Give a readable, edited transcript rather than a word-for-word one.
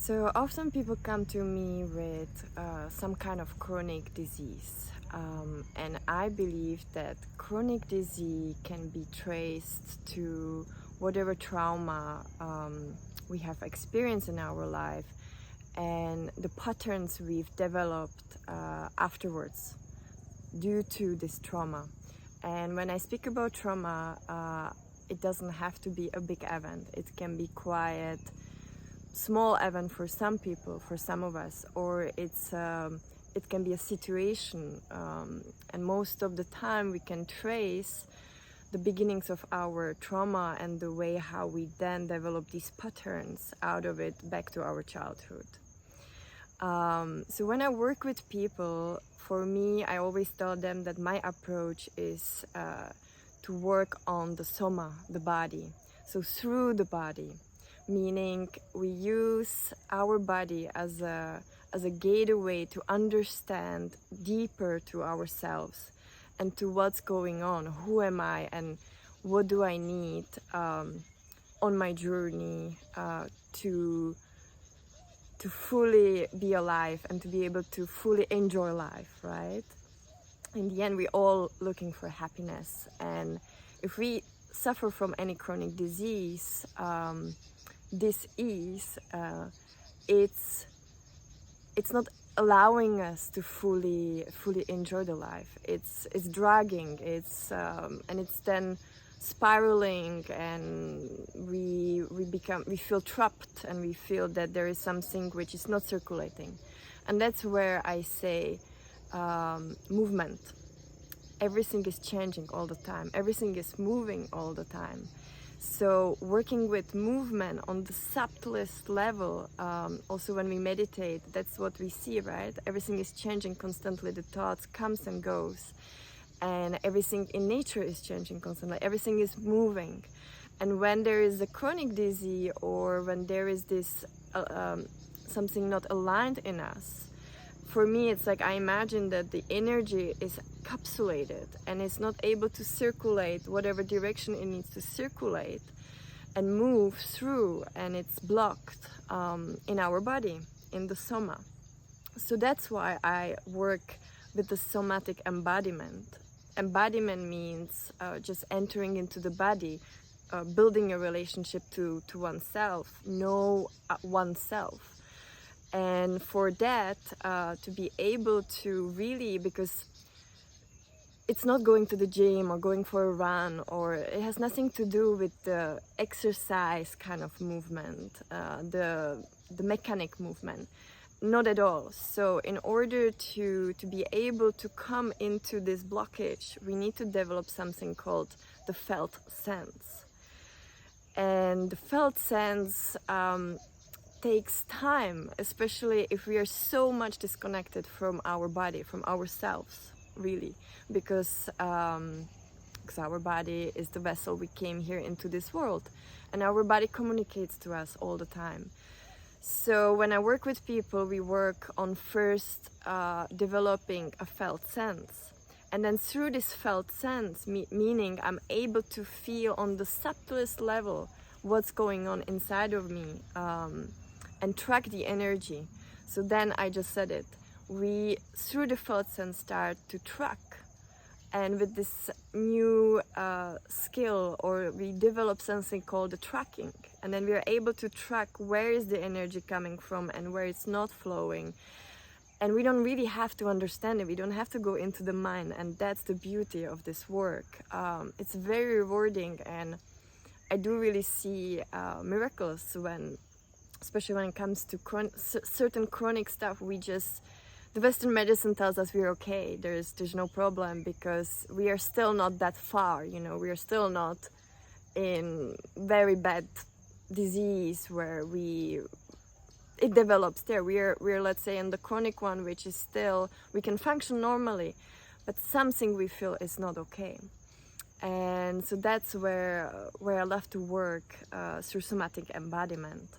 So often people come to me with some kind of chronic disease, and I believe that chronic disease can be traced to whatever trauma we have experienced in our life and the patterns we've developed afterwards due to this trauma. And when I speak about trauma, it doesn't have to be a big event. It can be quiet, small event for some people, for some of us, or it can be a situation, and most of the time we can trace the beginnings of our trauma and the way how we then develop these patterns out of it back to our childhood. So when I work with people, for me, I always tell them that my approach is to work on the soma, the body, so through the body, meaning we use our body as a gateway to understand deeper to ourselves and to what's going on, who am I and what do I need on my journey to fully be alive and to be able to fully enjoy life, right? In the end, we're all looking for happiness, and if we suffer from any chronic disease, it's not allowing us to fully enjoy the life. It's dragging, and it's then spiraling, and we feel trapped, and we feel that there is something which is not circulating. And that's where I say movement. Everything is changing all the time, everything is moving all the time. So working with movement on the subtlest level, also when we meditate, that's what we see, right? Everything is changing constantly, the thoughts comes and goes, and everything in nature is changing constantly, everything is moving. And when there is a chronic disease, or when there is this something not aligned in us, for me it's like I imagine that the energy is encapsulated and it's not able to circulate whatever direction it needs to circulate and move through, and it's blocked in our body, in the soma. So that's why I work with the somatic embodiment. Embodiment means just entering into the body, building a relationship to oneself, know oneself. And for that, to be able to really, because it's not going to the gym or going for a run, or it has nothing to do with the exercise kind of movement, the mechanic movement, not at all. So in order to be able to come into this blockage, we need to develop something called the felt sense. And the felt sense takes time, especially if we are so much disconnected from our body, from ourselves, really, because our body is the vessel we came here into this world, and our body communicates to us all the time. So when I work with people, we work on first developing a felt sense, and then through this felt sense, meaning I'm able to feel on the subtlest level what's going on inside of me, and track the energy. So then I just said it, we through the felt sense start to track, and with this new skill, or we develop something called the tracking, and then we are able to track where is the energy coming from and where it's not flowing. And we don't really have to understand it, we don't have to go into the mind, and that's the beauty of this work. It's very rewarding, and I do really see miracles when, especially when it comes to certain chronic stuff. The Western medicine tells us we're okay, there's no problem, because we are still not that far, we are still not in very bad disease where it develops there. We're let's say in the chronic one, which is still, we can function normally, but something we feel is not okay. And so that's where I love to work through somatic embodiment.